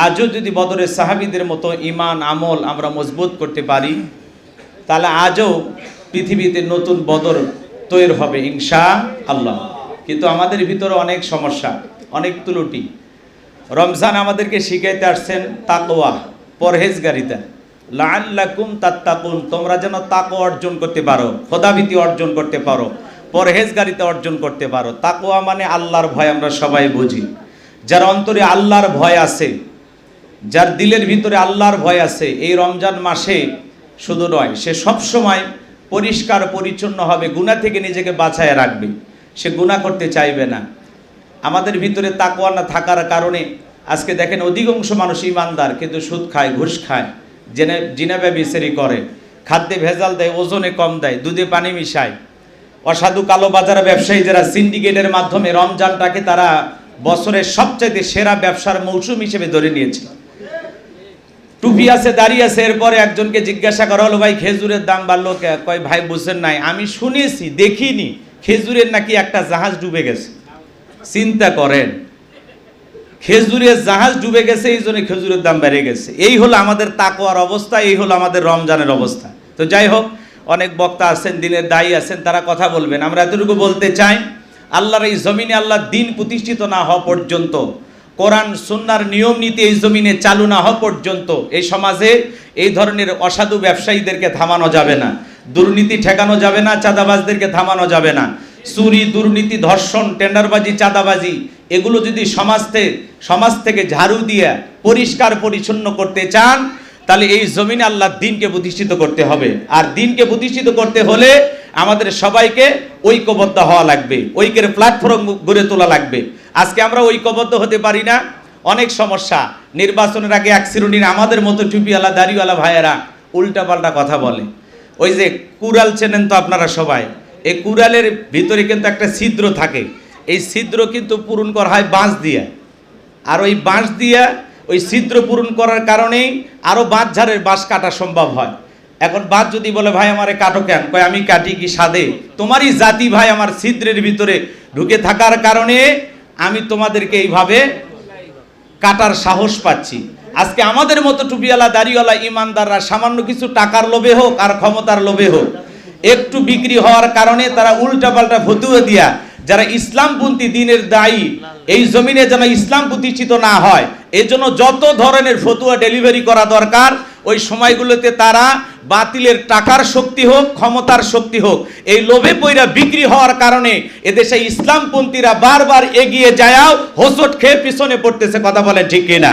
আজও যদি বদরের সাহাবীদের মতো ঈমান আমল আমরা মজবুত করতে পারি, তাহলে আজও পৃথিবীতে নতুন বদর তৈরি হবে ইনশাআল্লাহ। কিন্তু আমাদের ভিতরে অনেক সমস্যা, অনেক ত্রুটি। রমজান আমাদেরকে শিখাইতে আসছেন তাকওয়া, পরহেজগারিতা। লাআল্লাকুম তাত্তাকুন, তোমরা যেন তাকওয়া অর্জন করতে পারো, খোদাভীতি অর্জন করতে পারো, পরহেজগারিতা অর্জন করতে পারো। তাকওয়া মানে আল্লাহর ভয়, আমরা সবাই বুঝি। যার অন্তরে আল্লাহর ভয় আছে, যার দিলের ভিতরে আল্লাহর ভয় আছে, এই রমজান মাসে শুধু নয়, সে সবসময় পরিষ্কার পরিচ্ছন্ন হবে, গুনাহ থেকে নিজেকে বাঁচায় রাখবে, সে গুনাহ করতে চাইবে না। আমাদের ভিতরে তাকওয়া না থাকার কারণে আজকে দেখেন অধিকাংশ মানুষ ইমানদার কিন্তু সুদ খায়, ঘুষ খায়, জিনা ব্যভিচারি করে, খাদ্যে ভেজাল দেয়, ওজনে কম দেয়, দুধে পানি মিশায়। অসাধু কালো বাজার ব্যবসায়ী যারা সিন্ডিকেটের মাধ্যমে রমজানটাকে তারা বছরের সবচাইতে সেরা ব্যবসার মৌসুম হিসেবে ধরে নিয়েছে। টুপি আছে, দাঁড়িয়ে আছে, এরপরে একজনকে জিজ্ঞাসা করা হলো, ভাই খেজুরের দাম বাড়লো, কয় ভাই বুঝছেন নাই, আমি শুনেছি দেখিনি খেজুরের নাকি একটা জাহাজ ডুবে গেছে। চিন্তা করেন, খেজুরের জাহাজ ডুবে গেছে, এই জন্য খেজুরের দাম বেড়ে গেছে। এই হলো আমাদের তাকওয়ার অবস্থা, এই হলো আমাদের রমজানের অবস্থা। তো যাই হোক, অনেক বক্তা আছেন, দিনের দায়ী আছেন, তারা কথা বলবেন। আমরা এতটুকু বলতে চাই, আল্লাহর এই জমিনে আল্লাহর দিন প্রতিষ্ঠিত না হওয়া পর্যন্ত, কোরআন সুন্নাহর নিয়ম নীতি এই জমিনে চালু না হওয়া পর্যন্ত এই সমাজে এই ধরনের অসাধু ব্যবসায়ীদেরকে থামানো যাবে না, দুর্নীতি ঠেকানো যাবে না, চাঁদাবাজদেরকে থামানো যাবে না। চুরি, দুর্নীতি, ধর্ষণ, টেন্ডারবাজি, চাঁদাবাজি এগুলো যদি সমাজ থেকে ঝাড়ু দিয়ে পরিষ্কার পরিচ্ছন্ন করতে চান, তাহলে এই জমিনে আল্লাহর দ্বীনকে প্রতিষ্ঠিত করতে হবে। আর দ্বীনকে প্রতিষ্ঠিত করতে হলে আমাদের সবাইকে ঐক্যবদ্ধ হওয়া লাগবে, ঐক্যের প্ল্যাটফর্ম গড়ে তোলা লাগবে। আজকে আমরা ঐক্যবদ্ধ হতে পারি না, অনেক সমস্যা। নির্বাচনের আগে এক শ্রেণীর আমাদের মতো টুপিওয়ালা দাড়িওয়ালা ভাইয়েরা উল্টাপাল্টা কথা বলে। ওই যে কুড়াল চেনেন তো আপনারা সবাই, এই কুড়ালের ভিতরে কিন্তু একটা ছিদ্র থাকে, এই ছিদ্র কিন্তু পূরণ করা হয় বাঁশ দিয়ে। আর ওই বাঁশ দিয়ে ওই ছিদ্র পূরণ করার কারণেই আরও বাঁশঝাড়ের বাঁশ কাটা সম্ভব হয়। এখন বাঁশ যদি বলে ভাই আমারে কাটো কেন, কয় আমি কাটি কি সাধে, তোমারই জাতি ভাই আমার ছিদ্রের ভিতরে ঢুকে থাকার কারণে আমি তোমাদেরকে এইভাবে কাটার সাহস পাচ্ছি। আজকে আমাদের মতো টুপিওয়ালা দাড়িওয়ালা ইমানদাররা সামান্য কিছু টাকার লোভে হোক আর ক্ষমতার লোভে হোক, একটু বিক্রি হওয়ার কারণে তারা উল্টাপাল্টা ফতুয়া দিয়া, যারা ইসলামপন্থী দিনের দায়ী, এই জমিনে যেন ইসলাম প্রতিষ্ঠিত না হয় এজন্য যত ধরনের ফতুয়া ডেলিভারি করা দরকার, ওই সময়গুলোতে তারা বাতিলের টাকার শক্তি হোক, ক্ষমতার শক্তি হোক, এই লোভে পইরা বিক্রি হওয়ার কারণে এদেশে ইসলামপন্থীরা বারবার এগিয়ে যায়াও হোঁচট খেয়ে পিছনে পড়তেছে। কথা বলেন ঠিক কিনা?